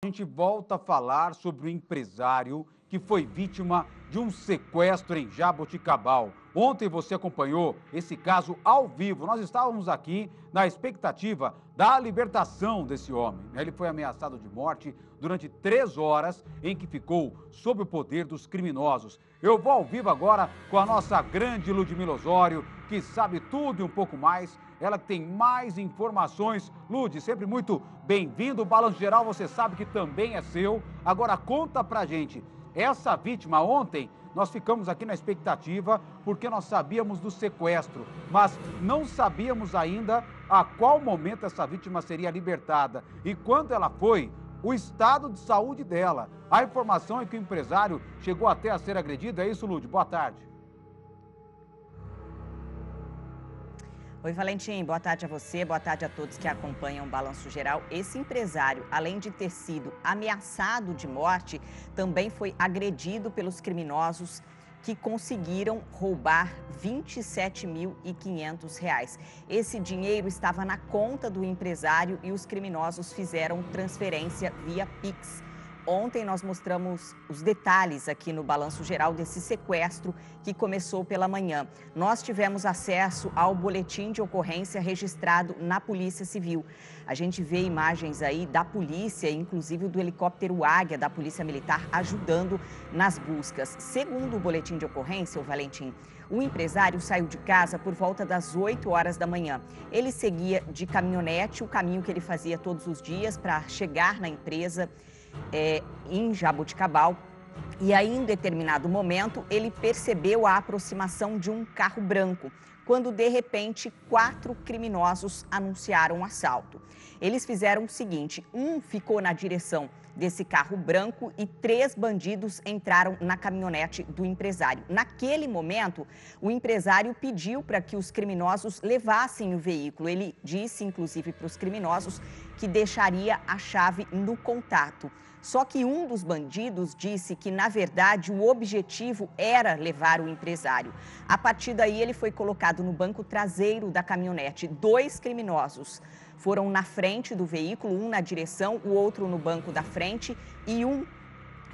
A gente volta a falar sobre o empresário que foi vítima de um sequestro em Jaboticabal. Ontem você acompanhou esse caso ao vivo. Nós estávamos aqui na expectativa da libertação desse homem. Ele foi ameaçado de morte durante 3 horas em que ficou sob o poder dos criminosos. Eu vou ao vivo agora com a nossa grande Ludmila Osório, que sabe tudo e um pouco mais. Ela tem mais informações. Lud, sempre muito bem-vindo. O Balanço Geral, você sabe que também é seu. Agora conta pra gente, essa vítima ontem, nós ficamos aqui na expectativa porque nós sabíamos do sequestro, mas não sabíamos ainda a qual momento essa vítima seria libertada. E quando ela foi, o estado de saúde dela. A informação é que o empresário chegou até a ser agredido. É isso, Lud? Boa tarde. Oi, Valentim, boa tarde a você, boa tarde a todos que acompanham o Balanço Geral. Esse empresário, além de ter sido ameaçado de morte, também foi agredido pelos criminosos que conseguiram roubar R$ 27.500. Esse dinheiro estava na conta do empresário e os criminosos fizeram transferência via Pix. Ontem nós mostramos os detalhes aqui no Balanço Geral desse sequestro que começou pela manhã. Nós tivemos acesso ao boletim de ocorrência registrado na Polícia Civil. A gente vê imagens aí da polícia, inclusive do helicóptero Águia da Polícia Militar ajudando nas buscas. Segundo o boletim de ocorrência, o Valentim, o empresário saiu de casa por volta das 8 horas da manhã. Ele seguia de caminhonete, o caminho que ele fazia todos os dias para chegar na empresa em Jaboticabal, e aí em determinado momento ele percebeu a aproximação de um carro branco, quando de repente 4 criminosos anunciaram um assalto. Eles fizeram o seguinte, um ficou na direção desse carro branco e 3 bandidos entraram na caminhonete do empresário. Naquele momento, o empresário pediu para que os criminosos levassem o veículo. Ele disse, inclusive, para os criminosos que deixaria a chave no contato. Só que um dos bandidos disse que, na verdade, o objetivo era levar o empresário. A partir daí, ele foi colocado no banco traseiro da caminhonete. 2 criminosos foram na frente do veículo, um na direção, o outro no banco da frente, e um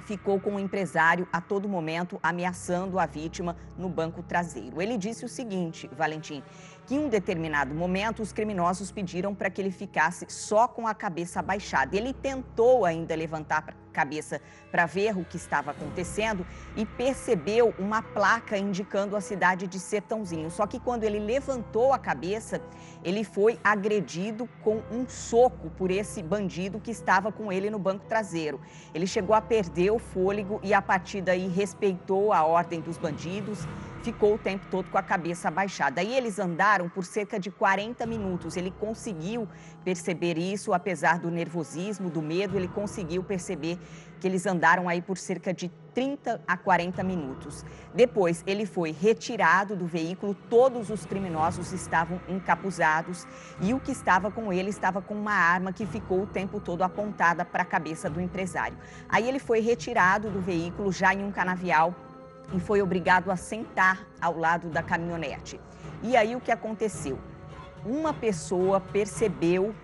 ficou com o empresário a todo momento ameaçando a vítima no banco traseiro. Ele disse o seguinte, Valentim, que em um determinado momento os criminosos pediram para que ele ficasse só com a cabeça abaixada. Ele tentou ainda levantar a cabeça para ver o que estava acontecendo e percebeu uma placa indicando a cidade de Sertãozinho. Só que quando ele levantou a cabeça, ele foi agredido com um soco por esse bandido que estava com ele no banco traseiro. Ele chegou a perder o fôlego e a partir daí respeitou a ordem dos bandidos, ficou o tempo todo com a cabeça abaixada. Aí eles andaram por cerca de 40 minutos. Ele conseguiu perceber isso, apesar do nervosismo, do medo, ele conseguiu perceber que eles andaram aí por cerca de 30 a 40 minutos. Depois, ele foi retirado do veículo, todos os criminosos estavam encapuzados e o que estava com ele estava com uma arma que ficou o tempo todo apontada para a cabeça do empresário. Aí ele foi retirado do veículo já em um canavial e foi obrigado a sentar ao lado da caminhonete. E aí o que aconteceu? Uma pessoa percebeu,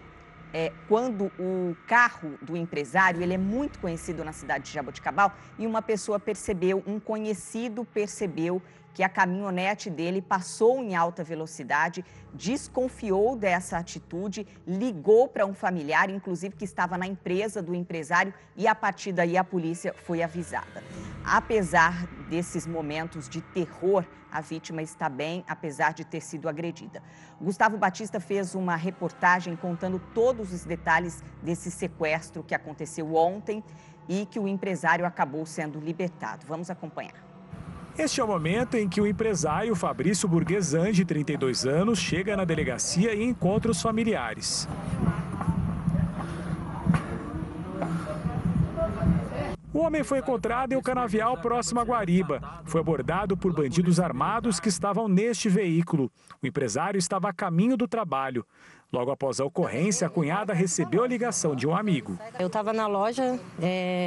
quando o carro do empresário, ele é muito conhecido na cidade de Jaboticabal, e uma pessoa percebeu, um conhecido percebeu que a caminhonete dele passou em alta velocidade, desconfiou dessa atitude, ligou para um familiar, inclusive que estava na empresa do empresário, e a partir daí a polícia foi avisada. Apesar desses momentos de terror, a vítima está bem, apesar de ter sido agredida. Gustavo Batista fez uma reportagem contando todos os detalhes desse sequestro que aconteceu ontem e que o empresário acabou sendo libertado. Vamos acompanhar. Este é o momento em que o empresário Fabrício Burguesan, de 32 anos, chega na delegacia e encontra os familiares. O homem foi encontrado em um canavial próximo a Guariba. Foi abordado por bandidos armados que estavam neste veículo. O empresário estava a caminho do trabalho. Logo após a ocorrência, a cunhada recebeu a ligação de um amigo. Eu estava na loja,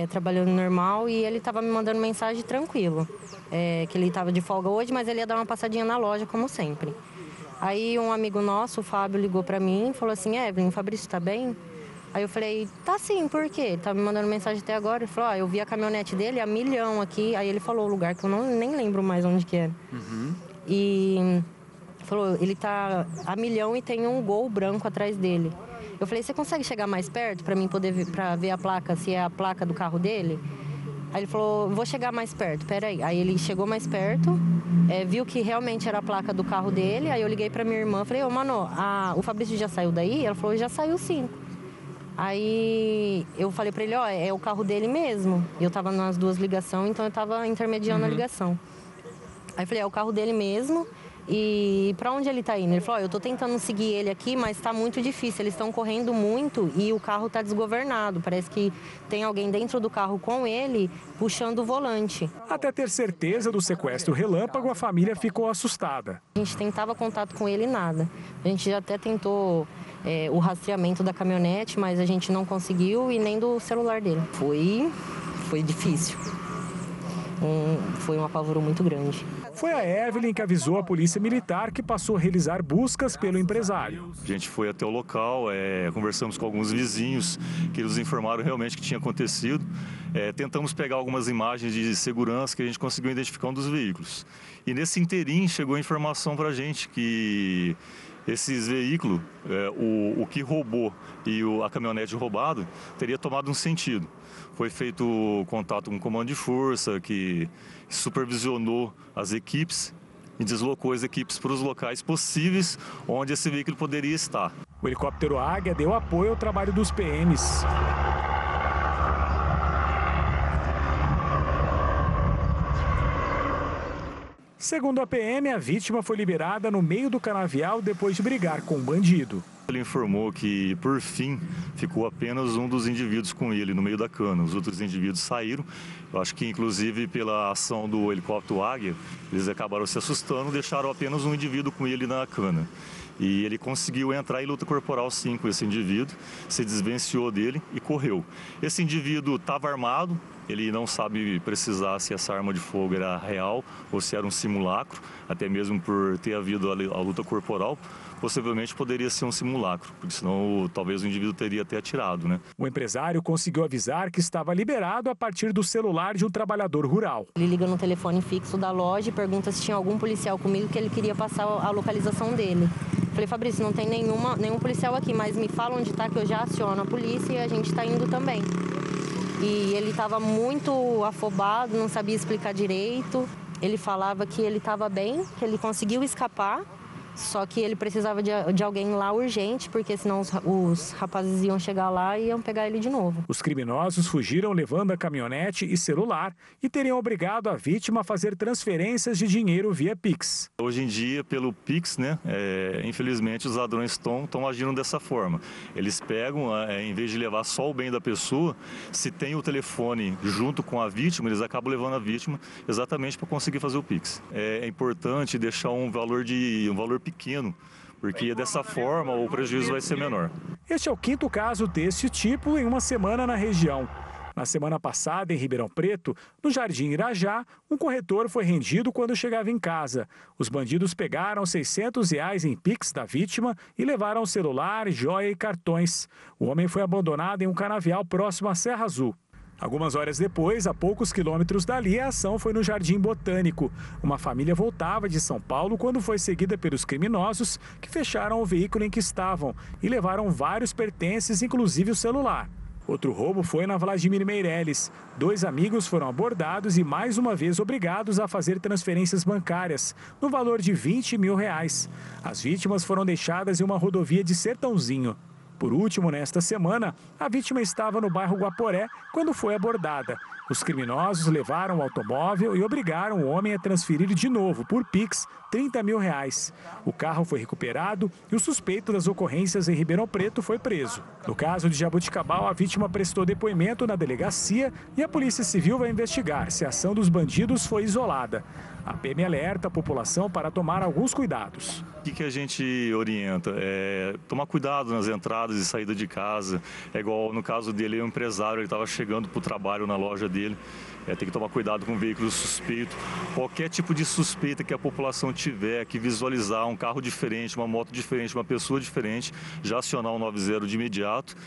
trabalhando normal, e ele estava me mandando mensagem tranquilo. Que ele estava de folga hoje, mas ele ia dar uma passadinha na loja, como sempre. Aí um amigo nosso, o Fábio, ligou para mim e falou assim, Evelyn, o Fabrício está bem? Aí eu falei, tá sim, por quê? Ele tá me mandando mensagem até agora. Ele falou, eu vi a caminhonete dele a 1 milhão aqui. Aí ele falou o lugar que eu nem lembro mais onde que era. E falou, ele tá a 1 milhão e tem um Gol branco atrás dele. Eu falei, você consegue chegar mais perto para mim poder ver a placa, se é a placa do carro dele? Aí ele falou, vou chegar mais perto, peraí. Aí ele chegou mais perto, viu que realmente era a placa do carro dele. Aí eu liguei pra minha irmã, falei, mano, o Fabrício já saiu daí? Ela falou, já saiu sim. Aí eu falei pra ele, é o carro dele mesmo. Eu tava nas 2 ligações, então eu tava intermediando a ligação. Aí eu falei, é o carro dele mesmo. E pra onde ele tá indo? Ele falou, eu tô tentando seguir ele aqui, mas tá muito difícil. Eles estão correndo muito e o carro tá desgovernado. Parece que tem alguém dentro do carro com ele, puxando o volante. Até ter certeza do sequestro relâmpago, a família ficou assustada. A gente tentava contato com ele e nada. A gente já até tentou o rastreamento da caminhonete, mas a gente não conseguiu e nem do celular dele. Foi difícil. Foi um apavoro muito grande. Foi a Evelyn que avisou a polícia militar, que passou a realizar buscas pelo empresário. A gente foi até o local, conversamos com alguns vizinhos que nos informaram realmente que tinha acontecido. Tentamos pegar algumas imagens de segurança que a gente conseguiu identificar um dos veículos. E nesse interim chegou a informação para a gente que esses veículos, o que roubou e a caminhonete roubado, teria tomado um sentido. Foi feito contato com o comando de força, que supervisionou as equipes e deslocou as equipes para os locais possíveis onde esse veículo poderia estar. O helicóptero Águia deu apoio ao trabalho dos PMs. Segundo a PM, a vítima foi liberada no meio do canavial depois de brigar com o bandido. Ele informou que, por fim, ficou apenas um dos indivíduos com ele no meio da cana. Os outros indivíduos saíram. Eu acho que, inclusive, pela ação do helicóptero Águia, eles acabaram se assustando e deixaram apenas um indivíduo com ele na cana. E ele conseguiu entrar em luta corporal, sim, com esse indivíduo, se desvencilhou dele e correu. Esse indivíduo estava armado, ele não sabe precisar se essa arma de fogo era real ou se era um simulacro, até mesmo por ter havido a luta corporal. Possivelmente poderia ser um simulacro, porque senão talvez o indivíduo teria até atirado, né? O empresário conseguiu avisar que estava liberado a partir do celular de um trabalhador rural. Ele liga no telefone fixo da loja e pergunta se tinha algum policial comigo, que ele queria passar a localização dele. Falei, Fabrício, não tem nenhum policial aqui, mas me fala onde está que eu já aciono a polícia e a gente está indo também. E ele estava muito afobado, não sabia explicar direito. Ele falava que ele estava bem, que ele conseguiu escapar, só que ele precisava de alguém lá urgente, porque senão os rapazes iam chegar lá e iam pegar ele de novo. Os criminosos fugiram levando a caminhonete e celular e teriam obrigado a vítima a fazer transferências de dinheiro via Pix. Hoje em dia, pelo Pix, né, infelizmente os ladrões estão agindo dessa forma. Eles pegam, em vez de levar só o bem da pessoa, se tem o telefone junto com a vítima, eles acabam levando a vítima exatamente para conseguir fazer o Pix. É importante deixar um valor pequeno, porque dessa forma o prejuízo vai ser menor. Este é o 5º caso desse tipo em uma semana na região. Na semana passada, em Ribeirão Preto, no Jardim Irajá, um corretor foi rendido quando chegava em casa. Os bandidos pegaram R$ 600 em Pix da vítima e levaram celular, joia e cartões. O homem foi abandonado em um canavial próximo à Serra Azul. Algumas horas depois, a poucos quilômetros dali, a ação foi no Jardim Botânico. Uma família voltava de São Paulo quando foi seguida pelos criminosos, que fecharam o veículo em que estavam e levaram vários pertences, inclusive o celular. Outro roubo foi na Vladimir Meireles. 2 amigos foram abordados e mais uma vez obrigados a fazer transferências bancárias, no valor de R$20 mil. As vítimas foram deixadas em uma rodovia de Sertãozinho. Por último, nesta semana, a vítima estava no bairro Guaporé quando foi abordada. Os criminosos levaram o automóvel e obrigaram o homem a transferir de novo, por Pix, R$30 mil. O carro foi recuperado e o suspeito das ocorrências em Ribeirão Preto foi preso. No caso de Jaboticabal, a vítima prestou depoimento na delegacia e a Polícia Civil vai investigar se a ação dos bandidos foi isolada. A PM alerta a população para tomar alguns cuidados. O que a gente orienta? Tomar cuidado nas entradas e saídas de casa. É igual no caso dele, o empresário, ele estava chegando para o trabalho na loja dele. Tem que tomar cuidado com veículo suspeito. Qualquer tipo de suspeita que a população tiver, que visualizar um carro diferente, uma moto diferente, uma pessoa diferente, já acionar o 90 de imediato.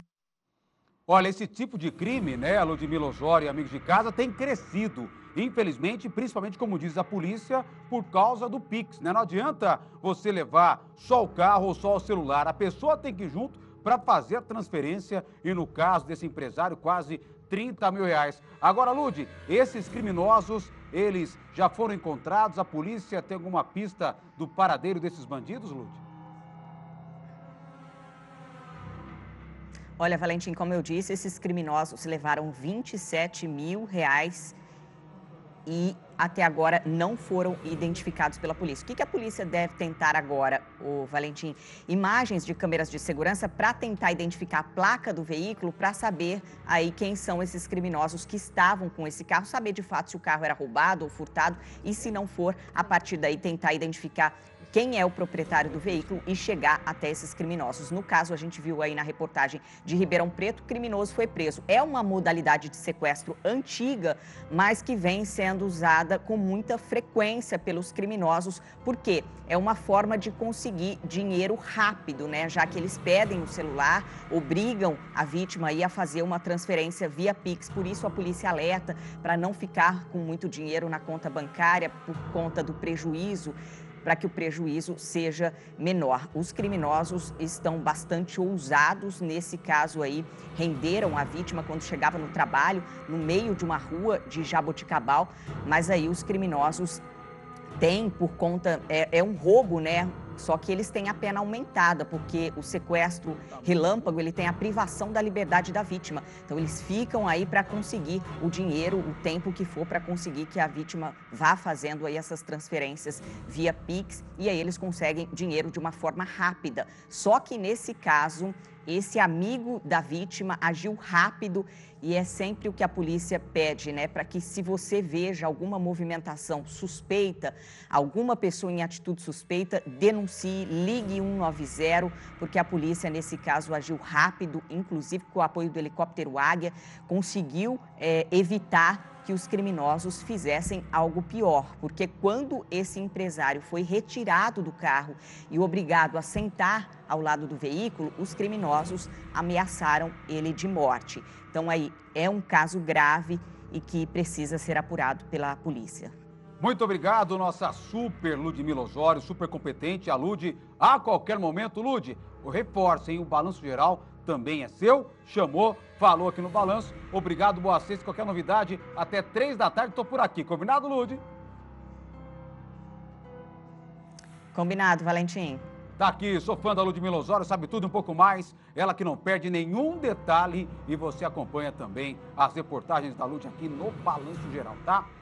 Olha, esse tipo de crime, né, Ludmila Osório e amigos de casa, tem crescido. Infelizmente, principalmente, como diz a polícia, por causa do Pix, né? Não adianta você levar só o carro ou só o celular. A pessoa tem que ir junto para fazer a transferência e, no caso desse empresário, quase 30 mil reais. Agora, Lud, esses criminosos, eles já foram encontrados? A polícia tem alguma pista do paradeiro desses bandidos, Lud? Olha, Valentim, como eu disse, esses criminosos levaram 27 mil reais e até agora não foram identificados pela polícia. O que a polícia deve tentar agora, Valentim? Imagens de câmeras de segurança para tentar identificar a placa do veículo, para saber aí quem são esses criminosos que estavam com esse carro, saber de fato se o carro era roubado ou furtado e, se não for, a partir daí tentar identificar quem é o proprietário do veículo e chegar até esses criminosos. No caso, a gente viu aí na reportagem de Ribeirão Preto, o criminoso foi preso. É uma modalidade de sequestro antiga, mas que vem sendo usada com muita frequência pelos criminosos, porque é uma forma de conseguir dinheiro rápido, né? Já que eles pedem o celular, obrigam a vítima aí a fazer uma transferência via Pix. Por isso a polícia alerta para não ficar com muito dinheiro na conta bancária por conta do prejuízo, para que o prejuízo seja menor. Os criminosos estão bastante ousados nesse caso aí, renderam a vítima quando chegava no trabalho, no meio de uma rua de Jaboticabal, mas aí os criminosos têm por conta, é um roubo, né? Só que eles têm a pena aumentada, porque o sequestro relâmpago, ele tem a privação da liberdade da vítima. Então, eles ficam aí para conseguir o dinheiro, o tempo que for para conseguir que a vítima vá fazendo aí essas transferências via Pix, e aí eles conseguem dinheiro de uma forma rápida. Só que nesse caso, esse amigo da vítima agiu rápido e é sempre o que a polícia pede, né? Para que, se você veja alguma movimentação suspeita, alguma pessoa em atitude suspeita, denuncie, ligue 190, porque a polícia, nesse caso, agiu rápido, inclusive com o apoio do helicóptero Águia, conseguiu evitar que os criminosos fizessem algo pior, porque quando esse empresário foi retirado do carro e obrigado a sentar ao lado do veículo, os criminosos ameaçaram ele de morte. Então, aí é um caso grave e que precisa ser apurado pela polícia. Muito obrigado, nossa super Ludmila Osório, super competente, a Lud, a qualquer momento. Lud, o reforço, hein? O Balanço Geral também é seu, chamou, falou aqui no Balanço. Obrigado, boa sexta, qualquer novidade, até 3 da tarde, estou por aqui. Combinado, Lud? Combinado, Valentim. Tá aqui, sou fã da Ludmila Osório, sabe tudo e um pouco mais. Ela que não perde nenhum detalhe e você acompanha também as reportagens da Lud aqui no Balanço Geral, tá?